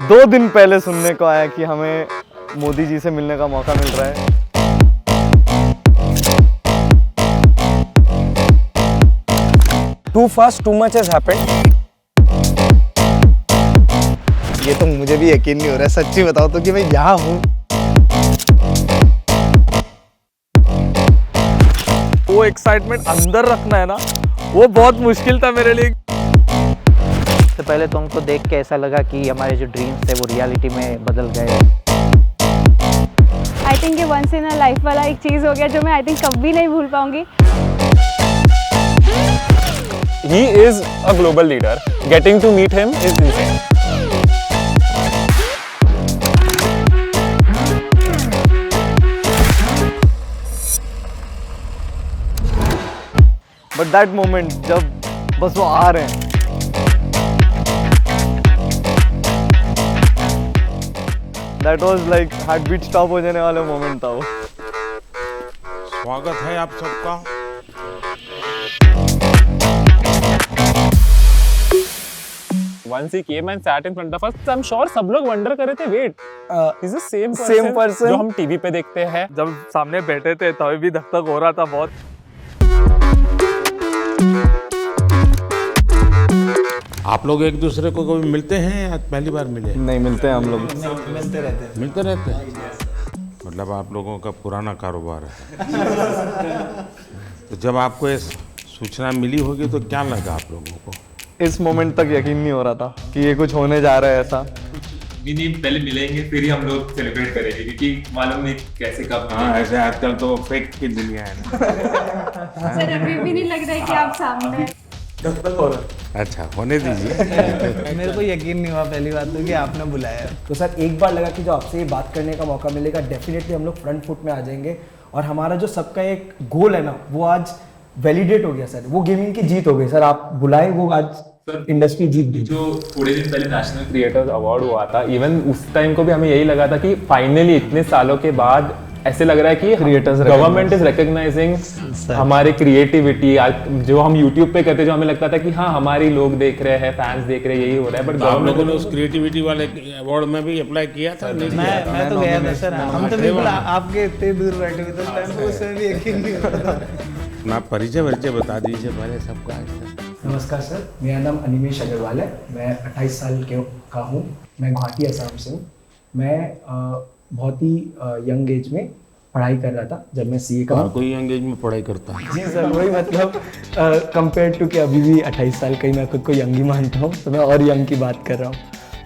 2 दिन पहले सुनने को आया कि हमें मोदी जी से मिलने का मौका मिल रहा है। Too fast, too much has happened. ये तो मुझे भी यकीन नहीं हो रहा है, सच्ची बताओ तो कि मैं यहाँ हूँ। वो एक्साइटमेंट अंदर रखना है ना, वो बहुत मुश्किल था मेरे लिए। तो पहले तो हमको देख के ऐसा लगा कि हमारे जो ड्रीम्स थे वो रियलिटी में बदल गए। आई थिंक ये वंस इन अ लाइफ वाला एक चीज़ हो गया जो मैं आई थिंक कभी नहीं भूल पाऊंगी। He is a global leader. Getting to meet him is insane. But that moment जब बस वो आ रहे हैं, that was like heart beat stop हो जाने वाला मोमेंट था वो। स्वागत है आप सबका। Once he came and sat in front of us, I'm sure सब लोग wonder कर रहे थे, wait, is the same person जो हम टीवी पे देखते हैं। जब सामने बैठे थे तभी भी धक धक हो रहा था बहुत। आप लोग एक दूसरे को कभी मिलते हैं या पहली बार मिले? नहीं, मिलते हैं हम लोग। मिलते रहते हैं। मतलब आप लोगों का पुराना कारोबार है। तो जब आपको ये सूचना मिली होगी तो क्या लगा आप लोगों को? इस मोमेंट तक यकीन नहीं हो रहा था कि ये कुछ होने जा रहा है ऐसा। नहीं, पहले मिलेंगे फिर ही हम लोग सेलिब्रेट करेंगे, क्योंकि मालूम नहीं कैसे कब। हाँ, ऐसे आजकल तो फेक की दुनिया है ना। सर अभी भी नहीं लग रहा है कि आप सामने हैं। अच्छा, होने दीजिए। मेरे को यकीन नहीं हुआ पहली बात तो कि आपने बुलाया। तो सर एक बार लगा कि जो आपसे ये बात करने का मौका मिलेगा डेफिनेटली हम लोग फ्रंट फुट में आ जाएंगे और हमारा जो सबका एक गोल है ना वो आज वैलिडेट हो गया सर। वो गेमिंग की जीत हो गई सर, आप बुलाए वो आज इंडस्ट्री जीत गई। जो थोड़े दिन पहले नेशनल क्रिएटर्स अवार्ड हुआ था, इवन उस टाइम को भी हमें यही लगा था कि फाइनली इतने सालों के बाद ऐसे लग रहा है कि Creators गवर्नमेंट इज रिकॉग्नाइजिंग हमारी क्रिएटिविटी। जो हम यूट्यूब पे करते जो हमें लगता था कि हाँ हमारी लोग देख रहे हैं, फैंस देख रहे हैं, यही हो रहा है। बट आप लोगों ने उस क्रिएटिविटी वाले अवार्ड में भी अप्लाई किया था? मैं तो गया था सर, हम तो बिल्कुल आपके इतने दूर बैठे हुए थे उस टाइम पे, उसमें भी यकीन नहीं हो रहा था। अपना परिचय बता दीजिए पहले सबका। नमस्कार सर, मेरा नाम अनिमेश अग्रवाल है। मैं 28 साल का हूँ। मैं गुवाहाटी असम से हूँ। मैं बहुत ही यंग एज में पढ़ाई कर रहा था जब मैं सीए का। कोई यंग एज में पढ़ाई करता है? जी सर, वही मतलब कंपेयर टू कि अभी भी 28 साल का ही मैं खुद को यंग ही मानता हूँ, तो मैं और यंग की बात कर रहा हूँ।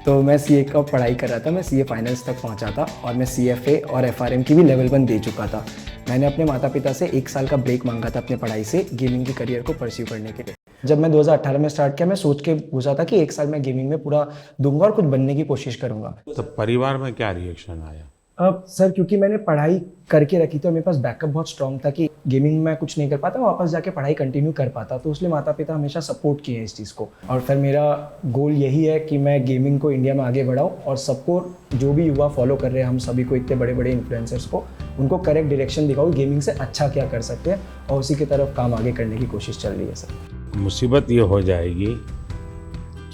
तो मैं सीए का पढ़ाई कर रहा था, मैं सीए फाइनल्स तक पहुँचा था और मैं सीएफए और एफआरएम की भी लेवल 1 दे चुका था। मैंने अपने माता पिता से 1 साल का ब्रेक मांगा था अपने पढ़ाई से गेमिंग के करियर को परस्यू करने के लिए। जब मैं 2018 में स्टार्ट किया, मैं सोच के पूछा था कि 1 साल मैं गेमिंग में पूरा दूंगा और कुछ बनने की कोशिश करूंगा। तो परिवार में क्या रिएक्शन आया? सर क्योंकि मैंने पढ़ाई करके रखी थी और मेरे पास बैकअप बहुत स्ट्रॉन्ग था कि गेमिंग में कुछ नहीं कर पाता, वापस जाके पढ़ाई कंटिन्यू कर पाता, तो इसलिए माता पिता हमेशा सपोर्ट किए इस चीज़ को। और फिर मेरा गोल यही है कि मैं गेमिंग को इंडिया में आगे बढ़ाऊँ और सबको, जो भी युवा फॉलो कर रहे हैं हम सभी को, इतने बड़े बड़े इन्फ्लुएंसर्स को, उनको करेक्ट डायरेक्शन दिखाऊँ गेमिंग से अच्छा क्या कर सकते हैं और उसी की तरफ काम आगे करने की कोशिश चल रही है सर। मुसीबत ये हो जाएगी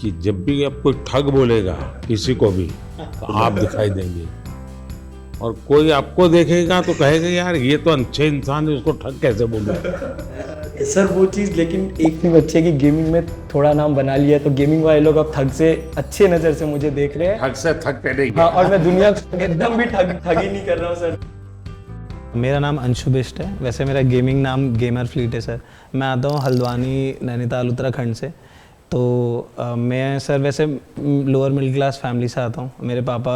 कि जब भी अब कोई ठग बोलेगा किसी को भी तो आप दिखाई देंगे और कोई आपको देखेगा तो कहेगा यार ये तो अच्छे इंसान है, उसको ठग कैसे बोलूं। सर वो चीज़, लेकिन एक चीज़ अच्छी है कि गेमिंग में थोड़ा नाम बना लिया तो गेमिंग वाले लोग अब ठग से अच्छे नज़र से मुझे देख रहे हैं। ठग से ठगते नहीं। हाँ, और मैं दुनिया एकदम भी ठगी नहीं कर रहा हूँ सर। मेरा नाम अंशु बिष्ट है, वैसे मेरा गेमिंग नाम गेमर फ्लीट है सर। मैं आता हूँ हल्द्वानी, नैनीताल, उत्तराखंड से। तो मैं सर वैसे लोअर मिडिल क्लास फैमिली से आता हूँ। मेरे पापा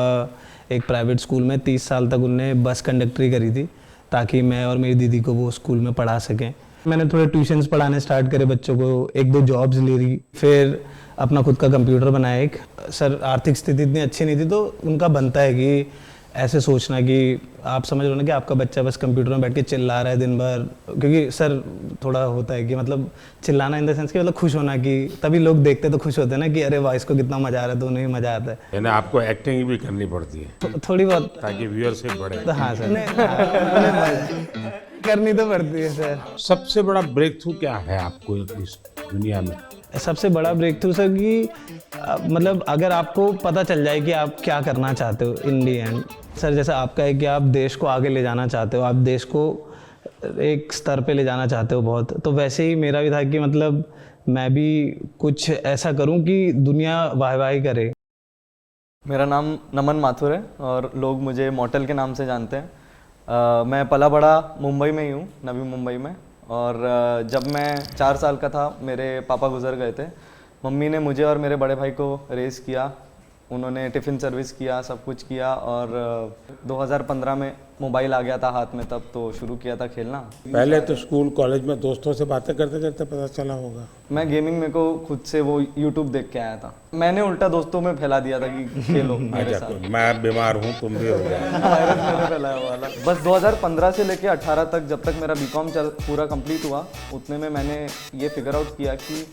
एक प्राइवेट स्कूल में 30 साल तक उनने बस कंडक्टरी करी थी ताकि मैं और मेरी दीदी को वो स्कूल में पढ़ा सकें। मैंने थोड़े ट्यूशन्स पढ़ाने स्टार्ट करे बच्चों को, 1-2 जॉब्स ले रही, फिर अपना खुद का कंप्यूटर बनाया एक। सर आर्थिक स्थिति इतनी अच्छी नहीं थी तो उनका बनता है कि ऐसे सोचना कि आप समझ रहे हो ना कि आपका बच्चा बस कंप्यूटर में बैठ के चिल्ला रहा है दिन भर, क्योंकि सर थोड़ा होता है कि मतलब चिल्लाना इन द सेंस कि मतलब खुश होना, कि तभी लोग देखते तो खुश होते हैं ना कि अरे वाह इसको कितना मजा आ रहा है, तो उन्हें भी मजा आता है। यानी आपको एक्टिंग भी करनी पड़ती है थोड़ी बहुत, ताकि व्यूअरशिप बढ़े। तो हाँ सर करनी तो पड़ती है सर। सबसे बड़ा ब्रेक थ्रू क्या है आपको इस दुनिया में? सबसे बड़ा ब्रेक थ्रू सर कि मतलब अगर आपको पता चल जाए कि आप क्या करना चाहते हो इन दी एंड, सर जैसा आपका है कि आप देश को आगे ले जाना चाहते हो, आप देश को एक स्तर पे ले जाना चाहते हो बहुत, तो वैसे ही मेरा भी था कि मतलब मैं भी कुछ ऐसा करूं कि दुनिया वाह करे। मेरा नाम नमन माथुर है और लोग मुझे मॉर्टल के नाम से जानते हैं। मैं पला बड़ा मुंबई में ही हूँ, नवी मुंबई में। और जब मैं 4 साल का था मेरे पापा गुजर गए थे। मम्मी ने मुझे और मेरे बड़े भाई को रेस किया, उन्होंने टिफ़िन सर्विस किया, सब कुछ किया। और 2015 में मोबाइल आ गया था हाथ में, तब तो शुरू किया था खेलना। पहले तो स्कूल कॉलेज में दोस्तों से बातें करते करते पता चला होगा। मैं गेमिंग मेरे को खुद से वो YouTube देख के आया था, मैंने उल्टा दोस्तों में फैला दिया था कि खेलो मेरे साथ। मैं बीमार हूँ, तुम भी हो गए। वायरस मैंने फैलाया हुआ था। बस 2015 से लेके 18 तक, जब तक मेरा बीकॉम पूरा कंप्लीट हुआ, उतने में मैंने ये फिगर आउट किया कि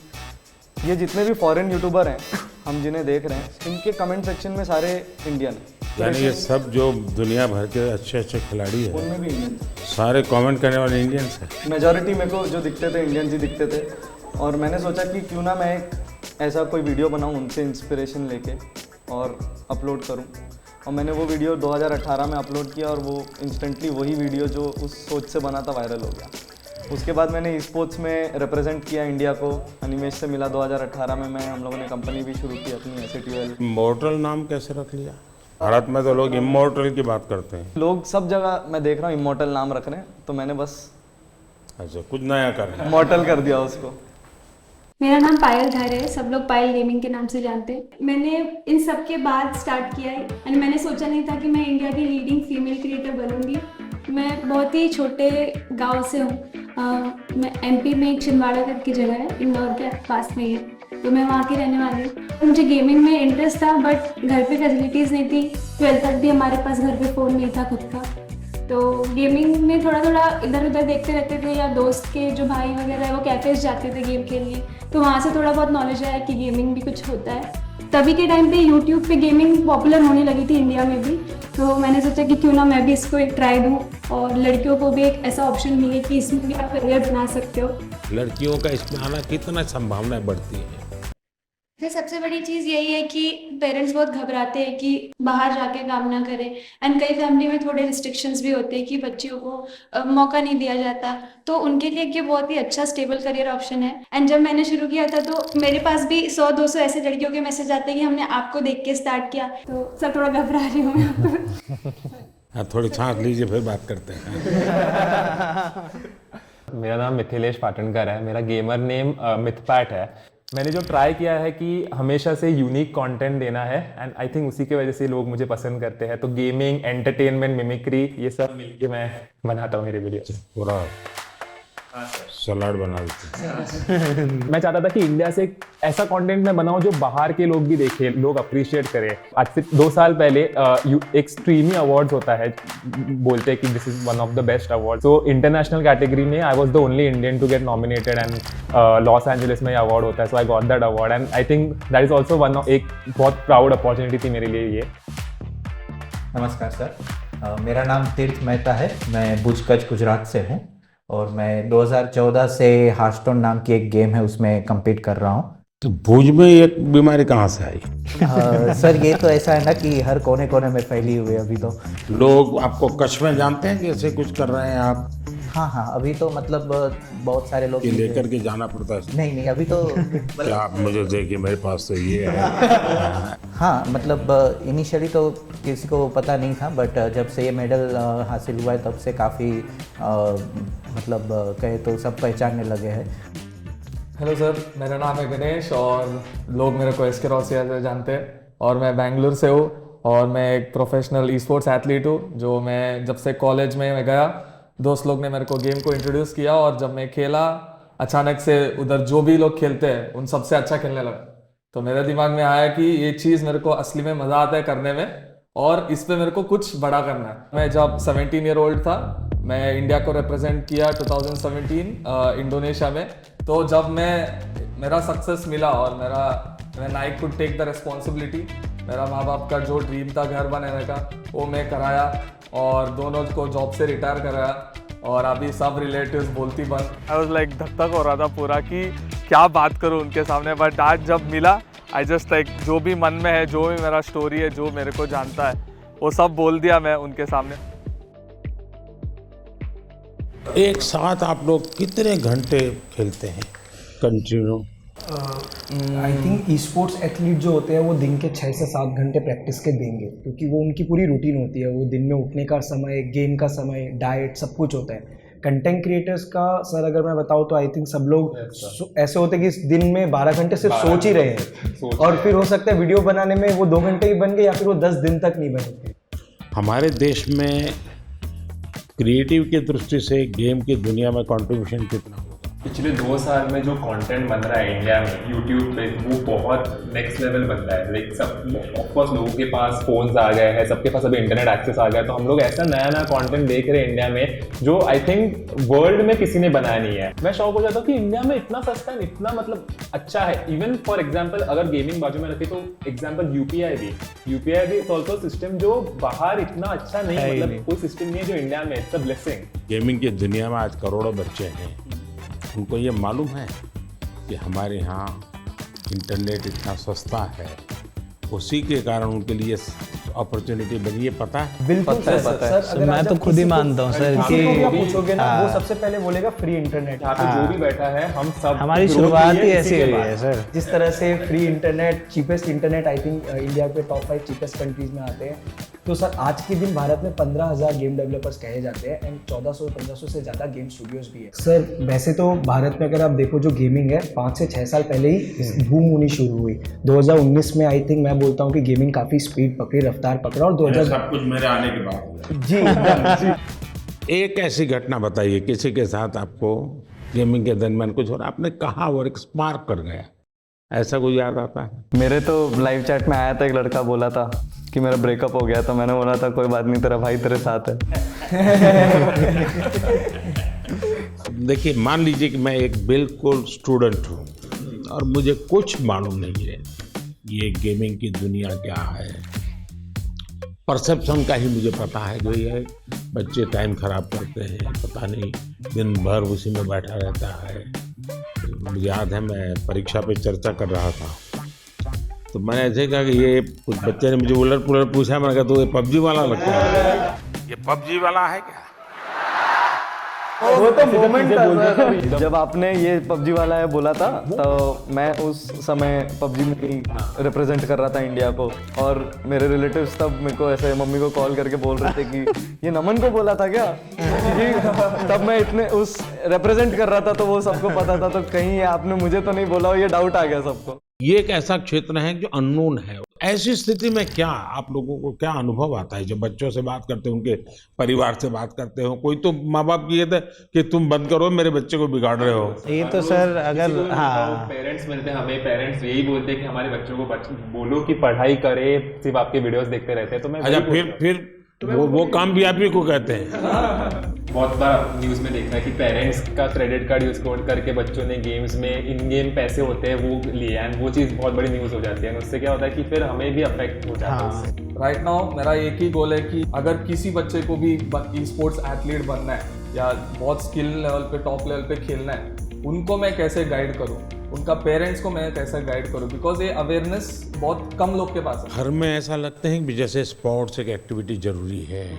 ये जितने भी फॉरेन यूट्यूबर हैं हम जिन्हें देख रहे हैं, इनके कमेंट सेक्शन में सारे इंडियन हैं। यानी ये सब जो दुनिया भर के अच्छे अच्छे खिलाड़ी हैं, उनमें भी इंडियन, सारे कमेंट करने वाले इंडियंस हैं। मेजॉरिटी मेरे को जो दिखते थे इंडियंस ही दिखते थे। और मैंने सोचा कि क्यों ना मैं एक ऐसा कोई वीडियो बनाऊं उनसे इंस्पिरेशन लेके और अपलोड करूं। और मैंने वो वीडियो 2018 में अपलोड किया और वो इंस्टेंटली वही वीडियो जो उस सोच से बना था वायरल हो गया। उसके बाद मैंने ई स्पोर्ट्स में रिप्रेजेंट किया इंडिया को, अनिमेश से मिला 2018 में। हम लोगों ने कंपनी भी शुरू की अपनी SATL। इमॉर्टल नाम कैसे रख लिया? भारत में तो लोग इमॉर्टल की बात करते हैं। लोग सब जगह मैं देख रहा हूँ इमॉर्टल नाम रख रहे हैं, तो मैंने बस अच्छा कुछ नया करना, इमॉर्टल कर दिया उसको। मेरा नाम पायल धारे है, सब लोग पायल गेमिंग के नाम से जानते हैं। मैंने इन सब के बाद स्टार्ट किया है और मैंने सोचा नहीं था कि मैं इंडिया की लीडिंग फीमेल क्रिएटर बनूंगी। मैं बहुत ही छोटे गांव से हूँ, मैं MP में एक छिंदवाड़ा करके जगह है, इंदौर के पास में ही है, तो मैं वहाँ की रहने वाली हूँ। मुझे गेमिंग में इंटरेस्ट था बट घर पे फैसिलिटीज़ नहीं थी। 12th तक भी हमारे पास घर पे फ़ोन नहीं था खुद का, तो गेमिंग में थोड़ा थोड़ा इधर उधर देखते रहते थे, या दोस्त के जो भाई वगैरह है वो कैफ़ेज़ जाते थे गेम के लिए, तो वहाँ से थोड़ा बहुत नॉलेज आया कि गेमिंग भी कुछ होता है। तभी के टाइम पे YouTube पे गेमिंग पॉपुलर होने लगी थी इंडिया में भी, तो मैंने सोचा कि क्यों ना मैं भी इसको एक ट्राई दूँ और लड़कियों को भी एक ऐसा ऑप्शन मिले कि इसमें भी आप करियर बना सकते हो। लड़कियों का इसमें आना कितना संभावनाएं बढ़ती हैं। फिर सबसे बड़ी चीज़ यही है कि पेरेंट्स बहुत घबराते हैं कि बाहर जाके काम ना करें, एंड कई फैमिली में थोड़े रिस्ट्रिक्शंस भी होते हैं कि बच्चियों को मौका नहीं दिया जाता, तो उनके लिए ये बहुत ही अच्छा स्टेबल करियर ऑप्शन है। एंड जब मैंने शुरू किया था तो मेरे पास भी 100-200 ऐसे लड़कियों के मैसेज आते हैं कि हमने आपको देख के स्टार्ट किया, तो सब थोड़ा घबरा रही हूँ मैं। थोड़ी सांस लीजिए फिर बात करते हैं। मेरा नाम मिथिलेश पाटनकर है, मेरा गेमर नेम मिथपैट है। मैंने जो ट्राई किया है कि हमेशा से यूनिक कंटेंट देना है, एंड आई थिंक उसी की वजह से लोग मुझे पसंद करते हैं। तो गेमिंग, एंटरटेनमेंट, मिमिक्री, ये सब मिलके मैं बनाता हूँ मेरे वीडियो। पूरा सलाड बना देते। मैं चाहता था कि इंडिया से एक ऐसा कंटेंट मैं बनाऊं जो बाहर के लोग भी देखें, लोग अप्रिशिएट करें। आज से 2 साल पहले एक स्ट्रीमी अवार्ड्स होता है, बोलते हैं कि this is one of the best award. So international category में I was the only Indian to get nominated, and Los Angeles में अवार्ड होता है, so I got that award, and I think that is also one of एक बहुत proud opportunity थी मेरे लिए ये। नमस्कार सर, मेरा नाम तीर्थ मेहता है, मैं भुज कच्छ गुजरात से हूँ और मैं 2014 से हार्टस्टोन नाम की एक गेम है उसमें compete कर रहा हूँ। तो भुज में ये बीमारी कहाँ से आई? सर ये तो ऐसा है ना कि हर कोने कोने में फैली हुई है अभी तो। लोग आपको कच्छ में जानते हैं कि ऐसे कुछ कर रहे हैं आप? हाँ, अभी तो मतलब बहुत सारे लोग ये लेकर के जाना पड़ता है? नहीं अभी तो क्या आप मुझे देखिए, मेरे पास तो ये है। हाँ, मतलब इनिशियली तो किसी को पता नहीं था, बट जब से ये मेडल हासिल हुआ है तब से काफ़ी मतलब कहे तो सब पहचानने लगे हैं। हेलो सर, मेरा नाम है गणेश और लोग मेरे को SK रोसिया से जानते हैं, और मैं बेंगलुरु से हूँ और मैं एक प्रोफेशनल ई स्पोर्ट्स एथलीट हूँ। जो मैं जब से कॉलेज में गया, दोस्त लोग ने मेरे को गेम को इंट्रोड्यूस किया और जब मैं खेला, अचानक से उधर जो भी लोग खेलते हैं उन सबसे अच्छा खेलने लगा। तो मेरे दिमाग में आया कि ये चीज़ मेरे को असली में मज़ा आता है करने में और इस पे मेरे को कुछ बड़ा करना है। मैं जब 17 ईयर ओल्ड था, मैं इंडिया को रिप्रेजेंट किया 2017 इंडोनेशिया में। तो जब मेरा सक्सेस मिला और मैं I could take the responsibility, मेरा माँ बाप का जो ड्रीम था घर बनाने का वो मैं कराया और दोनों को जॉब से रिटायर कराया और अभी सब रिलेटिव्स बोलती बंद। आई वाज लाइक धक धक हो रहा था पूरा कि क्या बात करूँ उनके सामने, बट आज जब मिला आई जस्ट लाइक जो भी मन में है, जो भी मेरा स्टोरी है, जो मेरे को जानता है, वो सब बोल दिया मैं उनके सामने। एक साथ आप लोग कितने घंटे खेलते हैं continue? I think e sports athlete जो होते हैं वो दिन के 6 से 7 घंटे प्रैक्टिस के देंगे, क्योंकि वो उनकी पूरी रूटीन होती है। वो दिन में उठने का समय, गेम का समय, डाइट, सब कुछ होता है। कंटेंट क्रिएटर्स का सर अगर मैं बताऊँ तो आई थिंक सब लोग ऐसे होते हैं कि दिन में 12 घंटे सिर्फ सोच ही रहे हैं, और फिर हो सकता है वीडियो बनाने में वो 2 घंटे ही बन गए या फिर वो 10 दिन तक नहीं बने। हमारे देश में क्रिएटिव की दृष्टि से गेम की दुनिया में कंट्रीब्यूशन कितना होगा? पिछले 2 साल में जो कंटेंट बन रहा है इंडिया में यूट्यूब पे, वो बहुत नेक्स्ट लेवल बन रहा है। लाइक सब ऑफकोर्स लोगों के पास फोन्स आ गए हैं, सबके पास अभी इंटरनेट एक्सेस आ गया, तो हम लोग ऐसा नया नया कंटेंट देख रहे हैं इंडिया में जो आई थिंक वर्ल्ड में किसी ने बनाया नहीं है। मैं शॉक हो जाता हूँ कि इंडिया में इतना सस्ता है, इतना मतलब अच्छा है। इवन फॉर एग्जाम्पल अगर गेमिंग बाजू में रखे तो एग्जाम्पल यूपीआई भी ऑल्सो सिस्टम जो बाहर इतना अच्छा नहीं है, मतलब कोई सिस्टम नहीं है जो इंडिया में। It's a blessing. गेमिंग की दुनिया में आज करोड़ों बच्चे हैं, उनको ये मालूम है कि हमारे यहाँ इंटरनेट इतना सस्ता है, उसी के कारण उनके लिए अपॉर्चुनिटी बनी है, पता है? बिल्कुल सर, अगर मैं तो खुद ही मानता हूँ सर कि पूछोगे ना वो सबसे पहले बोलेगा फ्री इंटरनेट। यहाँ पे जो भी बैठा है हम सब, हमारी शुरुआत ही ऐसी हुई है सर। जिस तरह से free internet, cheapest internet I think India के टॉप 5 चीपेस्ट कंट्रीज में आते हैं। तो सर आज के दिन भारत में 15,000 गेम डेवलपर्स कहे जाते हैं एंड 1400-1500 से ज़्यादा गेम स्टूडियोज भी है। सर वैसे तो भारत में अगर आप देखो जो गेमिंग है 5 से 6 साल पहले ही बूम होनी शुरू हुई। 2019 में आई थिंक मैं बोलता हूँ कि गेमिंग काफ़ी स्पीड पकड़ी, रफ्तार पकड़ा, और 2000 सब कुछ मेरे आने के बाद जी जी। एक ऐसी घटना बताइए किसी के साथ आपको गेमिंग के दरमियान कुछ और आपने कहा और एक स्पार्क कर गया, ऐसा कोई याद आता है? मेरे तो लाइव चैट में आया था, एक लड़का बोला था कि मेरा ब्रेकअप हो गया, तो मैंने बोला था कोई बात नहीं, तेरा भाई तेरे साथ है। देखिए मान लीजिए कि मैं एक बिल्कुल स्टूडेंट हूँ और मुझे कुछ मालूम नहीं है ये गेमिंग की दुनिया क्या है। परसेप्शन का ही मुझे पता है कि ये बच्चे टाइम खराब करते हैं, पता नहीं दिन भर उसी में बैठा रहता है। मुझे याद है मैं परीक्षा पे चर्चा कर रहा था, तो मैंने ऐसे कहा कि ये कुछ बच्चे ने मुझे उलट पुलट पूछा, मैंने कहा तो ये पबजी वाला लगता है, ये पबजी वाला है क्या? वो तो मोमेंट था सर, जब आपने ये पबजी वाला है बोला था, तो मैं उस समय पबजी में ही रिप्रेजेंट कर रहा था इंडिया को, और मेरे रिलेटिव्स तब मेरे को ऐसे मम्मी को कॉल करके बोल रहे थे कि ये नमन को बोला था क्या जी। तब मैं इतने उस रिप्रेजेंट कर रहा था तो वो सबको पता था, तो कहीं आपने मुझे तो नहीं बोला, ये डाउट आ गया सबको। ये एक ऐसा क्षेत्र है जो अननोन है। ऐसी स्थिति में क्या आप लोगों को क्या अनुभव आता है जब बच्चों से बात करते हो, उनके परिवार से बात करते हो? कोई तो माँ बाप की ये था कि तुम बंद करो, मेरे बच्चे को बिगाड़ रहे हो। ये तो सर अगर हाँ पेरेंट्स मिलते हैं हमें, पेरेंट्स यही बोलते हैं कि हमारे बच्चों को बोलो कि पढ़ाई करे, सिर्फ आपके वीडियोस देखते रहते हैं। तो मैं अच्छा फिर वो काम भी आप ही को कहते हैं। बहुत बार न्यूज़ में देखा है कि पेरेंट्स का क्रेडिट कार्ड यूज करके बच्चों ने गेम्स में इन गेम पैसे होते हैं वो लिए, एंड वो चीज़ बहुत बड़ी न्यूज़ हो जाती है। उससे क्या होता है कि फिर हमें भी अफेक्ट हो जाता है उससे। राइट नाउ मेरा एक ही गोल है कि अगर किसी बच्चे को भी ई स्पोर्ट्स एथलीट बनना है या बहुत स्किल लेवल पे, टॉप लेवल पे खेलना है, उनको मैं कैसे गाइड करूँ, उनका पेरेंट्स को मैं कैसे गाइड करूँ, बिकॉज ये अवेयरनेस बहुत कम लोग के पास है। घर में ऐसा लगता है कि जैसे स्पोर्ट्स एक एक्टिविटी जरूरी है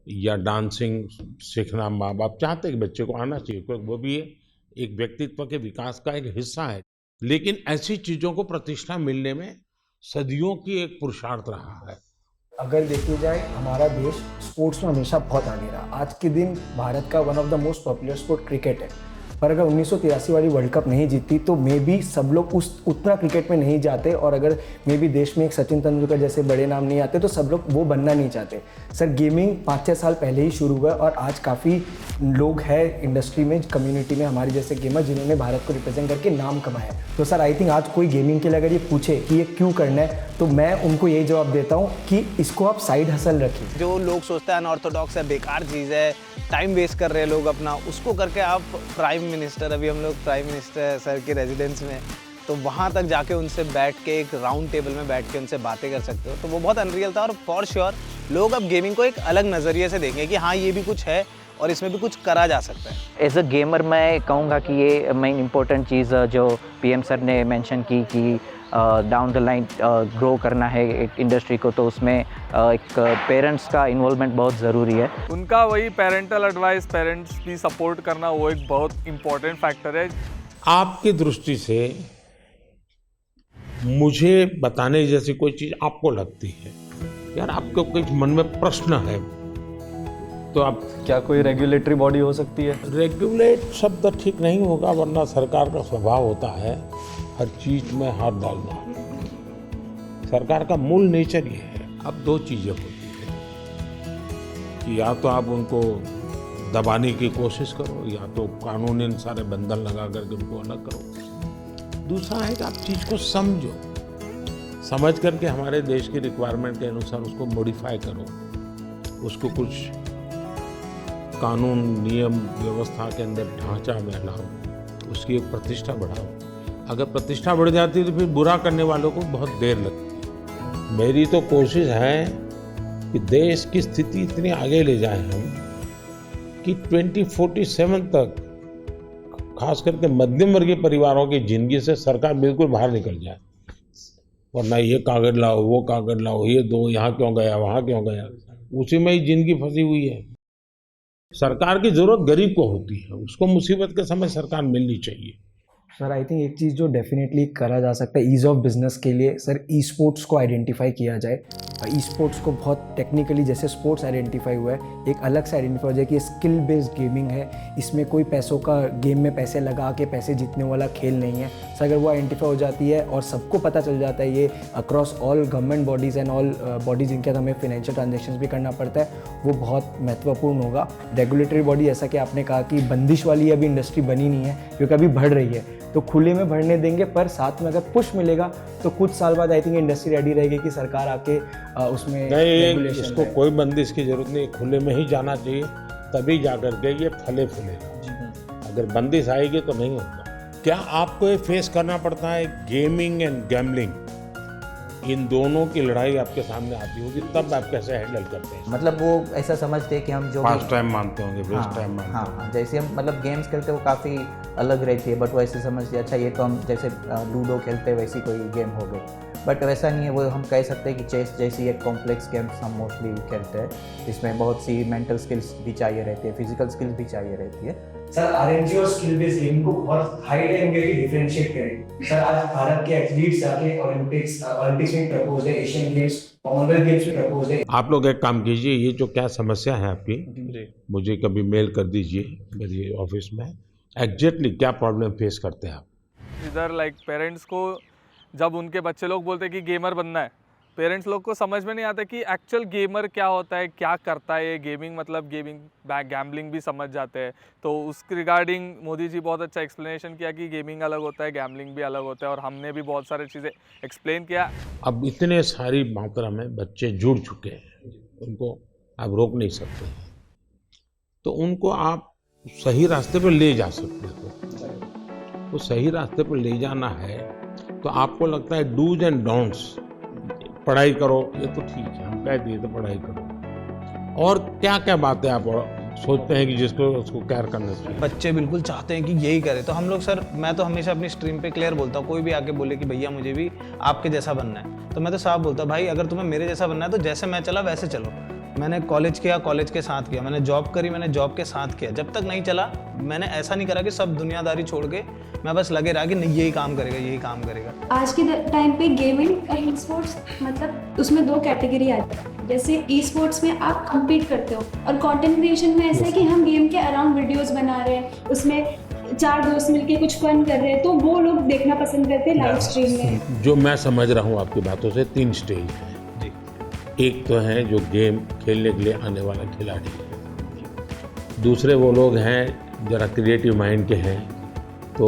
या डांसिंग सीखना माँ बाप चाहते हैं कि बच्चे को आना चाहिए, क्योंकि वो भी एक व्यक्तित्व के विकास का एक हिस्सा है। लेकिन ऐसी चीज़ों को प्रतिष्ठा मिलने में सदियों की एक पुरुषार्थ रहा है। अगर देखी जाए हमारा देश स्पोर्ट्स में हमेशा बहुत आगे रहा। आज के दिन भारत का one of the most popular sport cricket है, पर अगर 1983 वाली वर्ल्ड कप नहीं जीती तो मे बी सब लोग उतना क्रिकेट में नहीं जाते, और अगर मे बी देश में एक सचिन तेंदुलकर जैसे बड़े नाम नहीं आते तो सब लोग वो बनना नहीं चाहते। सर गेमिंग 5-6 साल पहले ही शुरू हुआ और आज काफ़ी लोग हैं इंडस्ट्री में, कम्युनिटी में हमारे जैसे गेमर जिन्होंने भारत को रिप्रेजेंट करके नाम कमाया। तो सर आई थिंक आज कोई गेमिंग के लिए अगर ये पूछे कि ये क्यों करना है, तो मैं उनको यही जवाब देता हूँ कि इसको आप साइड हसल रखिए। जो लोग सोचते हैं अनऑर्थोडॉक्स है, बेकार चीज़ है, टाइम वेस्ट कर रहे हैं लोग अपना, उसको करके आप प्राइम मिनिस्टर, अभी हम लोग प्राइम मिनिस्टर सर के रेजिडेंस में, तो वहाँ तक जाके उनसे बैठ के एक राउंड टेबल में बैठ के उनसे बातें कर सकते हो, तो वो बहुत अनरियल था। और फॉर श्योर लोग अब गेमिंग को एक अलग नज़रिए से देखेंगे कि हाँ ये भी कुछ है और इसमें भी कुछ करा जा सकता है। एज अ गेमर मैं कहूँगा कि ये मेन इम्पोर्टेंट चीज़ जो पीएम सर ने मेंशन की कि डाउन द लाइन ग्रो करना है एक इंडस्ट्री को, तो उसमें एक पेरेंट्स का इन्वॉल्वमेंट बहुत ज़रूरी है। उनका वही पेरेंटल एडवाइस, पेरेंट्स भी सपोर्ट करना, वो एक बहुत इम्पोर्टेंट फैक्टर है। आपकी दृष्टि से मुझे बताने जैसी कोई चीज आपको लगती है, यार आपको कुछ मन में प्रश्न है, तो आप क्या कोई रेगुलेटरी बॉडी हो सकती है? रेगुलेट शब्द ठीक नहीं होगा, वरना सरकार का स्वभाव होता है हर चीज में हाथ डालना। सरकार का मूल नेचर ये है। अब दो चीजें होती है कि या तो आप उनको दबाने की कोशिश करो, या तो कानूनी सारे बंधन लगा करके उनको अलग करो। दूसरा है कि आप चीज को समझो, समझ करके हमारे देश की रिक्वायरमेंट के अनुसार उसको मॉडिफाई करो, उसको कुछ कानून नियम व्यवस्था के अंदर ढांचा में लाओ, उसकी एक प्रतिष्ठा बढ़ाओ। अगर प्रतिष्ठा बढ़ जाती है तो फिर बुरा करने वालों को बहुत देर लगती है। मेरी तो कोशिश है कि देश की स्थिति इतनी आगे ले जाएं हम कि 2047 तक खास करके मध्यम वर्गीय परिवारों की जिंदगी से सरकार बिल्कुल बाहर निकल जाए। वरना ये कागज लाओ, वो कागज लाओ, ये दो, यहाँ क्यों गया, वहाँ क्यों गया, उसी में ही जिंदगी फंसी हुई है। सरकार की जरूरत गरीब को होती है, उसको मुसीबत के समय सरकार मिलनी चाहिए। सर आई थिंक एक चीज़ जो डेफिनेटली करा जा सकता है ईज़ ऑफ बिजनेस के लिए, सर ई स्पोर्ट्स को आइडेंटिफाई किया जाए। ई स्पोर्ट्स को बहुत टेक्निकली जैसे स्पोर्ट्स आइडेंटिफाई हुआ है, एक अलग से आइडेंटिफाई हो जाए कि ये स्किल बेस्ड गेमिंग है, इसमें कोई पैसों का गेम में पैसे लगा के पैसे जीतने वाला खेल नहीं है। सर अगर वो आइडेंटिफाई हो जाती है और सबको पता चल जाता है ये across all government bodies and all bodies जिनके साथ हमें फाइनेंशियल ट्रांजेक्शन भी करना पड़ता है, वो बहुत महत्वपूर्ण होगा। रेगुलेटरी बॉडी, जैसा कि आपने कहा कि बंदिश वाली अभी इंडस्ट्री बनी नहीं है क्योंकि अभी बढ़ रही है, तो खुले में बढ़ने देंगे, पर साथ में अगर पुश मिलेगा तो कुछ साल बाद आई थिंक इंडस्ट्री रेडी रहेगी कि सरकार आके उसमें नहीं, इसको कोई बंदिश की जरूरत नहीं, खुले में ही जाना चाहिए, तभी जाकर के ये फले फूलेगा। अगर बंदिश आएगी तो नहीं होगा। क्या आपको ये फेस करना पड़ता है गेमिंग एंड गैम्बलिंग, इन दोनों की लड़ाई आपके सामने आती होगी, तब आप कैसे हैंडल करते हैं? मतलब वो ऐसा समझते हैं कि हम जो फास्ट टाइम मानते होंगे, वेस्ट हाँ, टाइम मानते होंगे। हाँ, जैसे हम मतलब गेम्स खेलते हैं वो काफ़ी अलग रहती है, बट वो ऐसे समझते हैं अच्छा ये तो हम जैसे लूडो खेलते हैं वैसी कोई गेम हो गई, बट वैसा नहीं है। वो हम कह सकते हैं कि चेस जैसी एक कॉम्प्लेक्स गेम्स हम मोस्टली खेलते हैं, इसमें बहुत सी मेंटल स्किल्स भी चाहिए रहती है, फिजिकल स्किल्स भी चाहिए रहती है। सर आरएनजी और स्किल बेस्ड गेमिंग को बहुत हाई लेवल की डिफरेंशिएट करें। सर आज भारत के एथलीट्स जाके ओलंपिक्स में प्रपोज है, एशियन गेम्स, कॉमनवेल्थ गेम्स में प्रपोज है। आप लोग एक काम कीजिए, ये जो क्या समस्या है आपकी, मुझे कभी मेल कर दीजिए मेरी ऑफिस में, एग्जैक्टली क्या प्रॉब्लम फेस करते हैं आप। इधर लाइक पेरेंट्स को जब उनके बच्चे लोग बोलते हैं कि गेमर बनना है, पेरेंट्स लोग को समझ में नहीं आता कि एक्चुअल गेमर क्या होता है, क्या करता है। गेमिंग मतलब गेमिंग, गैम्बलिंग भी समझ जाते हैं। तो उसके रिगार्डिंग मोदी जी बहुत अच्छा एक्सप्लेनेशन किया कि गेमिंग अलग होता है, गैम्बलिंग भी अलग होता है, और हमने भी बहुत सारी चीज़ें एक्सप्लेन किया। अब इतने सारी मात्रा में बच्चे जुड़ चुके हैं, उनको आप रोक नहीं सकते, तो उनको आप सही रास्ते पर ले जा सकते हो। वो सही रास्ते पर ले जाना है तो आपको लगता है डूज एंड डोंट्स, पढ़ाई करो, ये तो ठीक है, हम कह दिए तो पढ़ाई करो, और क्या क्या बातें आप सोचते हैं कि जिसको उसको केयर करना चाहिए। बच्चे बिल्कुल चाहते हैं कि यही करे, तो हम लोग सर, मैं तो हमेशा अपनी स्ट्रीम पे क्लियर बोलता हूँ, कोई भी आके बोले कि भैया मुझे भी आपके जैसा बनना है, तो मैं तो साफ बोलता हूँ भाई अगर तुम्हें मेरे जैसा बनना है तो जैसे मैं चला वैसे चलो। मैंने कॉलेज किया, कॉलेज के साथ किया, मैंने जॉब करी, मैंने जॉब के साथ किया, जब तक नहीं चला मैंने ऐसा नहीं करा कि सब दुनियादारी छोड़ के मैं बस लगे रहा कि नहीं यही काम करेगा, यही काम करेगा। आज के टाइम पे गेमिंग और ई स्पोर्ट्स मतलब उसमें दो कैटेगरी आती है। जैसे ई स्पोर्ट्स में आप कम्पीट करते हो, और कंटेंट क्रिएशन में ऐसा है कि हम गेम के अराउंड वीडियोस बना रहे हैं, उसमें 4 दोस्त मिलके कुछ फन कर रहे हैं, तो वो लोग देखना पसंद करते हैं लाइव स्ट्रीम में। जो मैं समझ रहा हूँ आपकी बातों से 3 स्टेज है। एक तो है जो गेम खेलने के लिए आने वाला खिलाड़ी है, दूसरे वो लोग हैं जरा क्रिएटिव माइंड के हैं, तो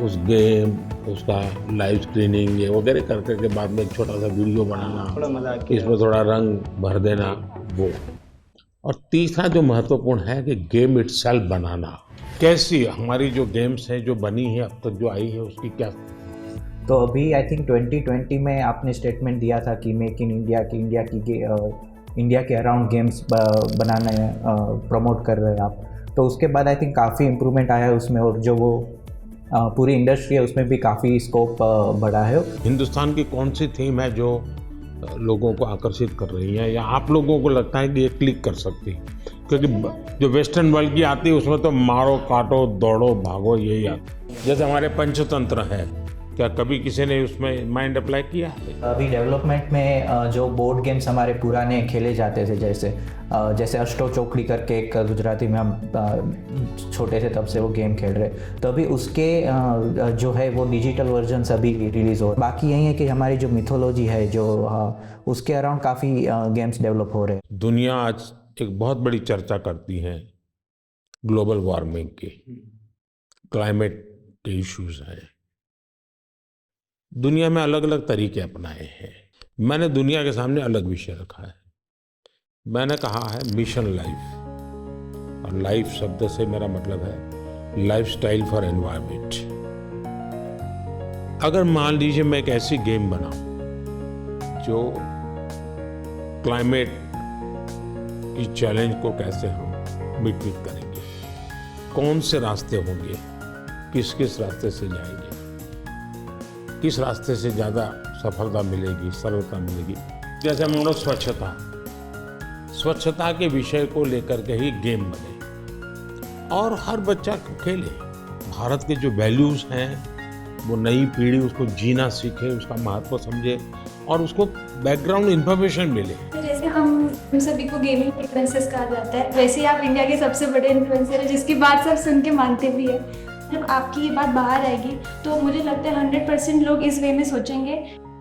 उस गेम उसका लाइव स्क्रीनिंग ये वगैरह करके के बाद में एक छोटा सा वीडियो बनाना, थोड़ा मजाक, इसमें थोड़ा रंग भर देना वो। और तीसरा जो महत्वपूर्ण है कि गेम इटसेल्फ बनाना। कैसी हमारी जो गेम्स है जो बनी है अब तक जो आई है उसकी क्या। तो अभी आई थिंक 2020 में आपने स्टेटमेंट दिया था कि मेक इन इंडिया की इंडिया के अराउंड गेम्स बनाने प्रमोट कर रहे हैं आप, तो उसके बाद आई थिंक काफ़ी इम्प्रूवमेंट आया है उसमें, और जो वो पूरी इंडस्ट्री है उसमें भी काफ़ी स्कोप बढ़ा है। हिंदुस्तान की कौन सी थीम है जो लोगों को आकर्षित कर रही है, या आप लोगों को लगता है कि ये क्लिक कर सकती है? क्योंकि जो वेस्टर्न वर्ल्ड की आती है उसमें तो मारो काटो दौड़ो भागो यही आता है। जैसे हमारे पंचतंत्र है, क्या कभी किसी ने उसमें माइंड अप्लाई किया है? अभी डेवलपमेंट में जो बोर्ड गेम्स हमारे पुराने खेले जाते थे, जैसे अष्टो चौकड़ी करके एक गुजराती में हम छोटे थे तब से वो गेम खेल रहे, तो अभी उसके जो है वो डिजिटल वर्जन अभी रिलीज़ हो। बाकी यही है कि हमारी जो मिथोलॉजी है जो उसके अराउंड काफ़ी गेम्स डेवलप हो रहे हैं। दुनिया आज एक बहुत बड़ी चर्चा करती है ग्लोबल वार्मिंग की, क्लाइमेट के इश्यूज हैं। दुनिया में अलग अलग तरीके अपनाए हैं। मैंने दुनिया के सामने अलग विषय रखा है। मैंने कहा है मिशन लाइफ, और लाइफ शब्द से मेरा मतलब है लाइफस्टाइल फॉर एनवायरनमेंट। अगर मान लीजिए मैं एक ऐसी गेम बनाऊं जो क्लाइमेट की चैलेंज को कैसे हम मिट करेंगे, कौन से रास्ते होंगे, किस किस रास्ते से जाएंगे, किस रास्ते से ज़्यादा सफलता मिलेगी, सरलता मिलेगी। जैसे मानो स्वच्छता के विषय को लेकर के ही गेम बने और हर बच्चा खेले। भारत के जो वैल्यूज़ हैं वो नई पीढ़ी उसको जीना सीखे, उसका महत्व समझे और उसको बैकग्राउंड इन्फॉर्मेशन मिले। जैसे हम सभी को गेमिंग इन्फ्लुएंसर्स कहा जाता है, वैसे ही आप इंडिया के सबसे बड़े इन्फ्लुएंसर हैं जिसकी बात सब सुन के मानते भी है। जब आपकी ये बात बाहर आएगी तो मुझे लगता है 100% लोग इस वे में सोचेंगे।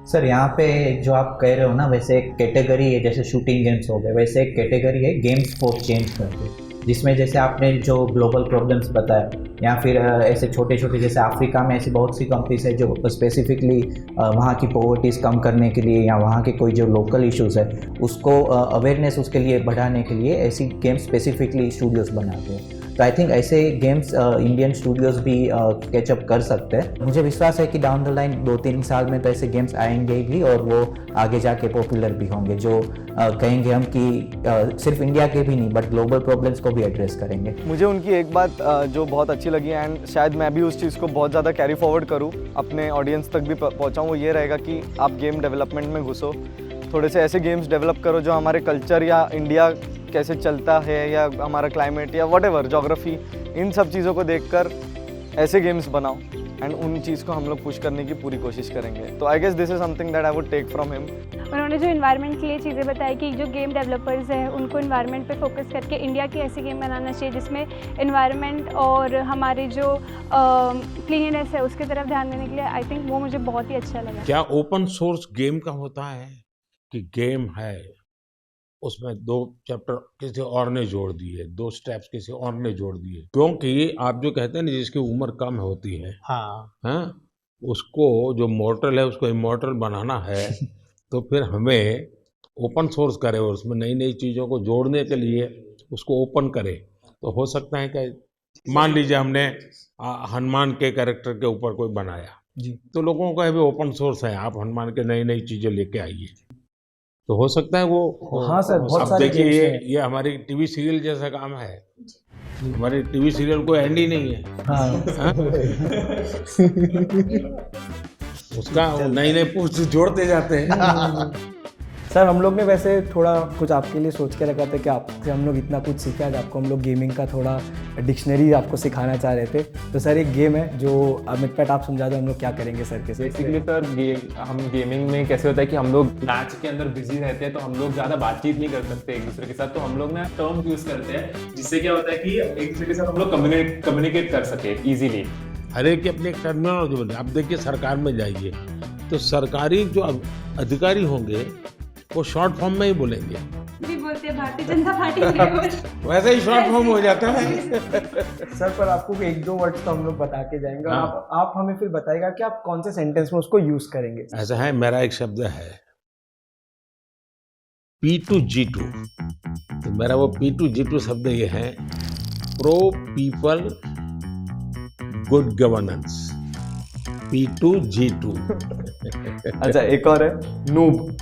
सर यहाँ पे जो आप कह रहे हो ना, वैसे एक कैटेगरी है, जैसे शूटिंग गेम्स हो गए, वैसे एक कैटेगरी है गेम्स फॉर चेंज करके, जिसमें जैसे आपने जो ग्लोबल प्रॉब्लम्स बताया, या फिर ऐसे छोटे छोटे जैसे अफ्रीका में ऐसी बहुत सी कंट्रीज है जो स्पेसिफिकली वहाँ की पॉवर्टीज़ कम करने के लिए या वहाँ के कोई जो लोकल इश्यूज़ है उसको अवेयरनेस उसके लिए बढ़ाने के लिए ऐसी गेम्स स्पेसिफिकली स्टूडियोज़ बनाते हैं। तो आई थिंक ऐसे गेम्स इंडियन स्टूडियोज़ भी कैचअप कर सकते हैं। मुझे विश्वास है कि डाउन द लाइन 2-3 साल में तो ऐसे गेम्स आएंगे भी और वो आगे जाके पॉपुलर भी होंगे, जो कहेंगे हम कि सिर्फ इंडिया के भी नहीं बट ग्लोबल प्रॉब्लम्स को भी एड्रेस करेंगे। मुझे उनकी एक बात जो बहुत अच्छी लगी, एंड शायद मैं भी उस चीज़ को बहुत ज़्यादा कैरी फॉरवर्ड करूँ, अपने ऑडियंस तक भी पहुँचाऊँ, वो ये रहेगा कि आप गेम डेवलपमेंट में घुसो, थोड़े से ऐसे गेम्स डेवलप करो जो हमारे कल्चर या इंडिया कैसे चलता है या हमारा क्लाइमेट या व्हाटएवर ज्योग्राफी, इन सब चीज़ों को देखकर ऐसे गेम्स बनाओ एंड उन चीज़ को हम लोग पुश करने की पूरी कोशिश करेंगे। तो I guess this is something that I would take from him. उन्होंने जो इन्वायरमेंट के लिए चीज़ें बताई कि जो गेम डेवलपर्स हैं उनको इन्वायरमेंट पे फोकस करके इंडिया की ऐसी गेम बनाना चाहिए जिसमें इन्वायरमेंट और हमारी जो क्लीननेस है उसकी तरफ ध्यान देने के लिए, आई थिंक वो मुझे बहुत ही अच्छा लगा। क्या ओपन सोर्स गेम का होता है कि गेम है उसमें 2 चैप्टर किसी और ने जोड़ दिए, 2 स्टेप्स किसी और ने जोड़ दिए? क्योंकि आप जो कहते हैं ना जिसकी उम्र कम होती है, हाँ, उसको जो मॉर्टल है उसको इमॉर्टल बनाना है तो फिर हमें ओपन सोर्स करे और उसमें नई नई चीज़ों को जोड़ने के लिए उसको ओपन करे। तो हो सकता है कि मान लीजिए हमने हनुमान के कैरेक्टर के ऊपर कोई बनाया जी, तो लोगों को अभी ओपन सोर्स है, आप हनुमान के नई नई चीज़ें लेके आइए, तो हो सकता है वो। हाँ सर, बहुत अब सारे देखिए गेम्स हैं। ये हमारी टीवी सीरियल जैसा काम है, हमारी टीवी सीरियल कोई एंड ही नहीं है। हाँ। हाँ? उसका नए नए पोस्ट जोड़ते जाते हैं। सर हम लोग ने वैसे थोड़ा कुछ आपके लिए सोच के रखा था कि आपसे हम लोग इतना कुछ सीखे, आज आपको हम लोग गेमिंग का थोड़ा डिक्शनरी आपको सिखाना चाह रहे थे। तो सर एक गेम है जो अमित आप समझा दो हम लोग क्या करेंगे सर के। बेसिकली सर हम गेमिंग में कैसे होता है कि हम लोग मैच के अंदर बिजी रहते हैं तो हम लोग ज़्यादा बातचीत नहीं कर सकते एक दूसरे के साथ, तो हम लोग ना टर्म यूज़ करते हैं जिससे क्या होता है कि एक दूसरे के साथ हम लोग कम्युनिकेट कर सके ईजिली। हर एक की अपनी एक टर्मिनोलॉजी बने। अब देखिए सरकार में जाइए तो सरकारी जो अधिकारी होंगे वो शॉर्ट फॉर्म में ही बोलेंगे, भी बोलते हैं भारतीय जनता पार्टी वैसे ही शॉर्ट फॉर्म हो जाता है। सर पर आपको 1-2 वर्ड्स तो हम लोग बता के जाएंगे, हाँ। आप हमें फिर बताएगा कि आप कौन से सेंटेंस में उसको यूज करेंगे। ऐसा है, मेरा एक शब्द है P2G2, तो मेरा वो P2G2 शब्द ये है pro people good governance, P2G2। अच्छा एक और है नूब।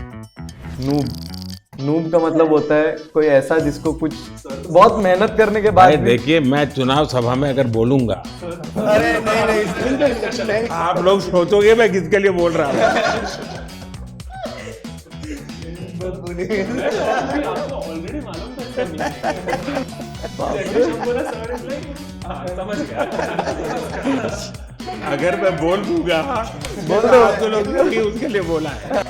नूब का मतलब होता है कोई ऐसा जिसको कुछ बहुत मेहनत करने के बाद भाई भी- देखिए, मैं चुनाव सभा में अगर बोलूंगा, अरे नहीं आप लोग सोचोगे मैं किसके लिए बोल रहा हूँ। अगर मैं बोल दूंगा तो आप तो लोग कि उसके लिए बोला है।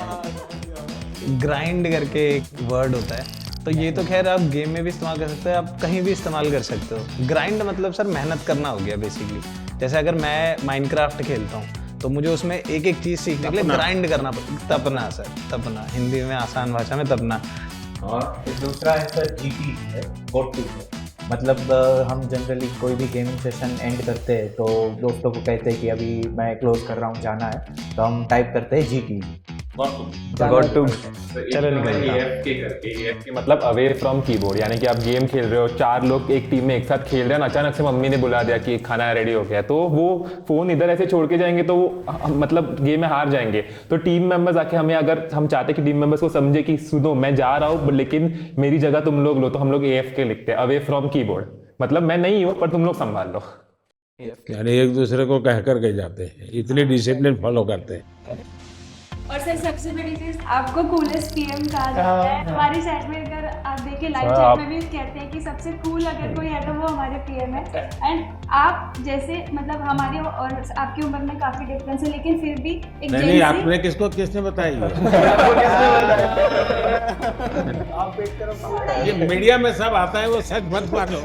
ग्राइंड करके एक वर्ड होता है, तो ये तो खैर आप गेम में भी इस्तेमाल कर सकते हो, आप कहीं भी इस्तेमाल कर सकते हो। ग्राइंड मतलब सर मेहनत करना हो गया बेसिकली। जैसे अगर मैं माइनक्राफ्ट खेलता हूँ तो मुझे उसमें एक एक चीज़ सीखने के लिए ग्राइंड करना पड़ता। तपना सर, तपना, हिंदी में आसान भाषा में तपना। और दूसरा है सर GT है, गॉट टू है। मतलब हम जनरली कोई भी गेमिंग सेशन एंड करते हैं तो दोस्तों को कहते हैं कि अभी मैं क्लोज कर रहा हूँ, जाना है, तो हम टाइप करते हैं GT। गॉट टू चलो निकल AFK मतलब अवे फ्रॉम कीबोर्ड, यानी कि आप गेम खेल रहे हो, 4 लोग एक टीम में एक साथ खेल रहे हैं, अचानक से मम्मी ने बुला दिया कि खाना रेडी हो गया, तो वो फोन इधर ऐसे छोड़ के जाएंगे तो वो मतलब गेम में हार जाएंगे। तो टीम मेंबर्स आके हमें, अगर हम चाहते हैं कि टीम मेंबर्स को समझे कि सुनो मैं जा रहा हूँ लेकिन मेरी जगह तुम लोग लो, तो हम लोग AFK लिखते हैं, अवे फ्रॉम कीबोर्ड। मतलब मैं नहीं हूँ पर तुम लोग संभाल लो। यानी एक दूसरे को कह कर के जाते हैं, इतनी डिसिप्लिन फॉलो करते हैं। और सर सबसे बड़ी चीज, आपको कूलेस्ट पीएम कहा जाता है हमारी साइड में। अगर आप देखिए लाइव चैट में भी कहते हैं कि सबसे कूल अगर कोई है तो वो हमारे पीएम है। एंड आप जैसे मतलब हमारी और आपकी उम्र में काफी डिफरेंस है, लेकिन फिर भी एक नहीं, आपने किसने बताई ये मीडिया में सब आता है, वो सच मत मानो।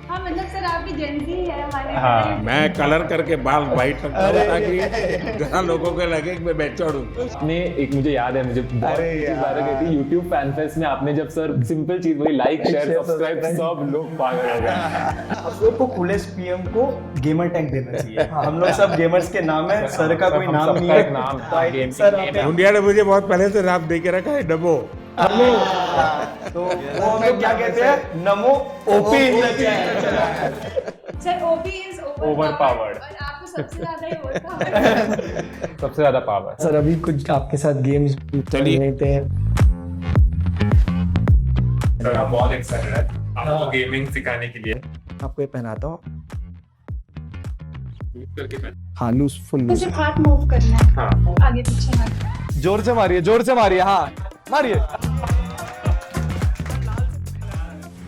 हाँ मतलब सर आपकी जेंजी है हमारे। हाँ, मैं कलर करके बाल वाइट रखता हूं ताकि जहाँ लोगों को लगे कि मैं मैच्योर्ड हूँ। आपने एक, मुझे याद है, मुझे बहुत अच्छी बात है थी यूट्यूब फैन फेस्ट में, आपने जब सर सिंपल चीज वही लाइक शेयर सब्सक्राइब, सब लोग पागल हो गए। हम लोग को कूलेस्ट पीएम को गेमर टैग देना चाहिए। हम लोग सब गेमर्स के नाम है, सर का कोई नाम नहीं है। नाम सर आपने इंडिया ने मुझे बहुत पहले से नाम दे के रखा है, डबो। तो वो हम लोग क्या कहते हैं, नमो OP. Sir OP is Overpowered। और आपको सबसे ज्यादा ही overpowered। सबसे ज्यादा पावर। सर अभी कुछ आपके साथ गेम्स चलिए। लेते हैं। सर आप बहुत एक्साइटेड है आपको गेमिंग सिखाने के लिए। आपको ये पहनाता हूँ। करके मैं हाँ, लूज, फुल लूज। सिर्फ हाथ मूव करना है, हाँ आगे पीछे हाथ। जोर से मारिए, हाँ मारिए।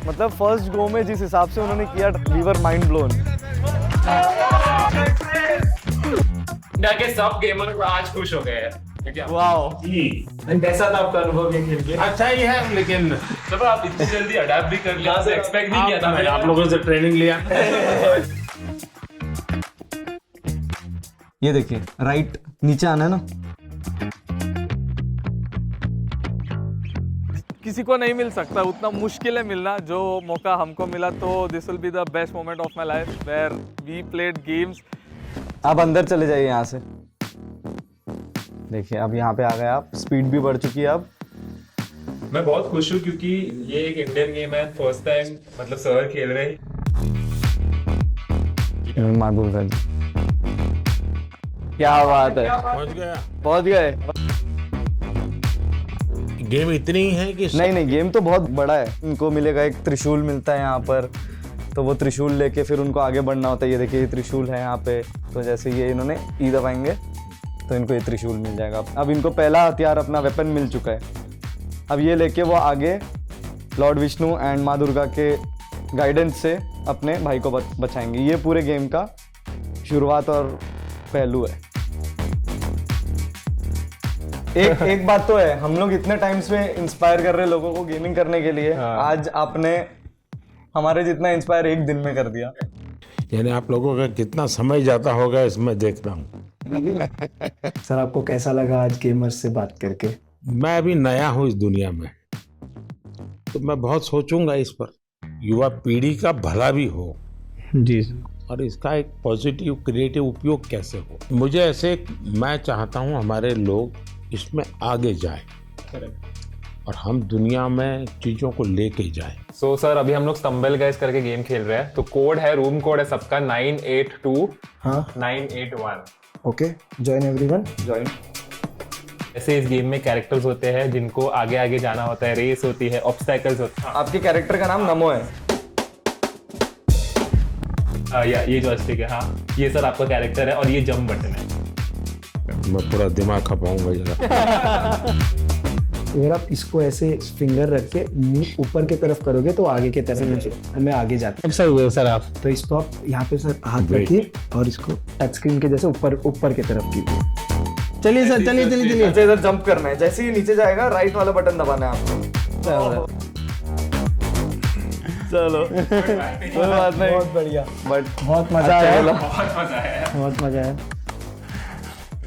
मतलब फर्स्ट गो में जिस हिसाब से उन्होंने किया, we were mind blown. India के सब गेमर आज खुश हो गए हैं। वाओ, कैसा था आपका अनुभव ये खेल के? अच्छा ही है, लेकिन जब आप इतनी जल्दी अडैप्ट भी कर लिया, एक्सपेक्ट नहीं किया था मैंने। आप लोगों से ट्रेनिंग लिया। ये देखिए राइट नीचे आना है ना। किसी को नहीं मिल सकता, उतना मुश्किल है मिलना। जो मौका हमको मिला तो this will be the best moment of my life where we played games. आप अंदर चले जाइए यहाँ से। देखिए अब यहाँ पे आ गए आप, स्पीड भी बढ़ चुकी है अब। मैं बहुत खुश हूँ क्योंकि ये एक इंडियन गेम है, फर्स्ट टाइम मतलब सर खेल रहे हैं। माधुर जी, क्या बात है, पहुंच गए। गेम इतनी ही है कि नहीं, गेम तो बहुत बड़ा है। इनको मिलेगा एक त्रिशूल मिलता है यहाँ पर, तो वो त्रिशूल लेके फिर उनको आगे बढ़ना होता है। ये देखिए ये त्रिशूल है यहाँ पे, तो जैसे ये इन्होंने ई दबाएंगे तो इनको ये त्रिशूल मिल जाएगा। अब इनको पहला हथियार अपना वेपन मिल चुका है। अब ये लेके वो आगे लॉर्ड विष्णु एंड माँ दुर्गा के गाइडेंस से अपने भाई को बचाएंगे। ये पूरे गेम का शुरुआत और पहलू है। एक बात तो है, हम लोग इतने टाइम से इंस्पायर कर रहे हैं लोगों को गेमिंग करने के लिए। आज आपने हमारे जितना इंस्पायर एक दिन में कर दिया। यानी आप लोगों का कितना समय जाता होगा इसमें देखता हूँ। सर आपको कैसा लगा आज गेमर्स से बात करके? मैं अभी नया हूँ इस दुनिया में, तो मैं बहुत सोचूंगा इस पर। युवा पीढ़ी का भला भी हो जी, और इसका एक पॉजिटिव क्रिएटिव उपयोग कैसे हो। मुझे ऐसे, मैं चाहता हूँ हमारे लोग इसमें आगे जाए और हम दुनिया में चीजों को लेके जाए। सो सर अभी हम लोग स्टम्बल गाइस करके गेम खेल रहे हैं, तो कोड है, रूम कोड है सबका 982 हाँ 981। Okay, join everyone, join. ऐसे इस गेम में कैरेक्टर्स होते हैं जिनको आगे आगे जाना होता है, रेस होती है, ऑब्स्टैकल्स होते हैं। आपके कैरेक्टर का नाम नमो है। या ये जॉयस्टिक है, हाँ ये सर आपका कैरेक्टर है और ये जंप बटन है। मैं पूरा दिमाग खपाऊंगा जरा। अगर आप इसको ऐसे फिंगर रख के मुंह ऊपर की तरफ करोगे तो आगे की तरफ मैं आगे जाता सर हुए सर आप तो इसको आप यहाँ पे सर हाथ रखिए और इसको टच स्क्रीन के जैसे ऊपर की तरफ कीजिए। चलिए सर, चलिए चलिए चलिए। अच्छा इधर जंप करना है, जैसे ही नीचे जाएगा राइट वाला बटन दबाना है आपको। चलो कोई बात नहीं, बहुत बढ़िया, बट बहुत मजा आया, बहुत मजा आया बहुत मजा आया।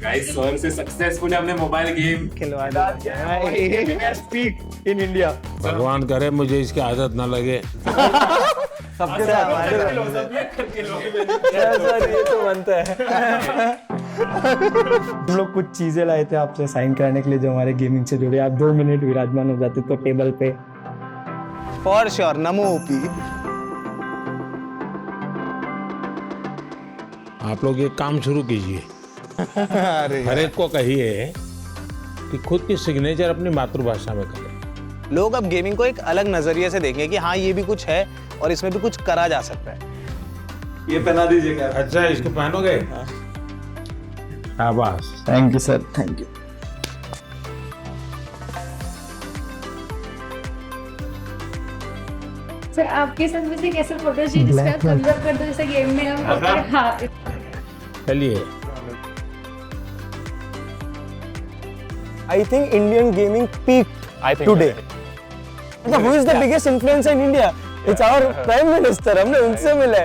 गाइस। सर से सक्सेसफुली हमने मोबाइल गेम खिलवा स्पीक इन इंडिया। भगवान करे मुझे इसकी आदत ना लगे। सबके साथ सर ये तो बनता है। हम लोग कुछ चीजें लाए थे आपसे साइन कराने के लिए जो हमारे गेमिंग से जुड़े। आप 2 मिनट विराजमान हो जाते तो टेबल पे। For sure, NaMo OP. आप लोग ये काम शुरू कीजिए। हर एक को कहिए कि खुद की सिग्नेचर अपनी मातृभाषा में करें। लोग अब गेमिंग को एक अलग नजरिए से देखेंगे कि हाँ ये भी कुछ है और इसमें भी कुछ करा जा सकता है। ये पहना दीजिए क्या? अच्छा इसको पहनोगे? शाबाश। Thank you sir, thank you. Sir आपके साथ वैसे कैसे फोटो चाहिए जिसका कन्वर्ट कर दो जैसे गेम में हम। हाँ चलिए। I think Indian gaming peaked today. Who is the biggest influencer in India? It's our Prime Minister. हमने उनसे मिले।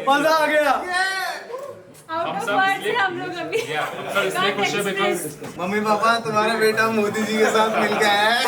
मजा आ गया। आउट ऑफ वर्ड्स है हम लोग अभी। इसलिए खुश है बिकॉज मम्मी पापा तुम्हारा बेटा मोदी जी के साथ मिल गया है।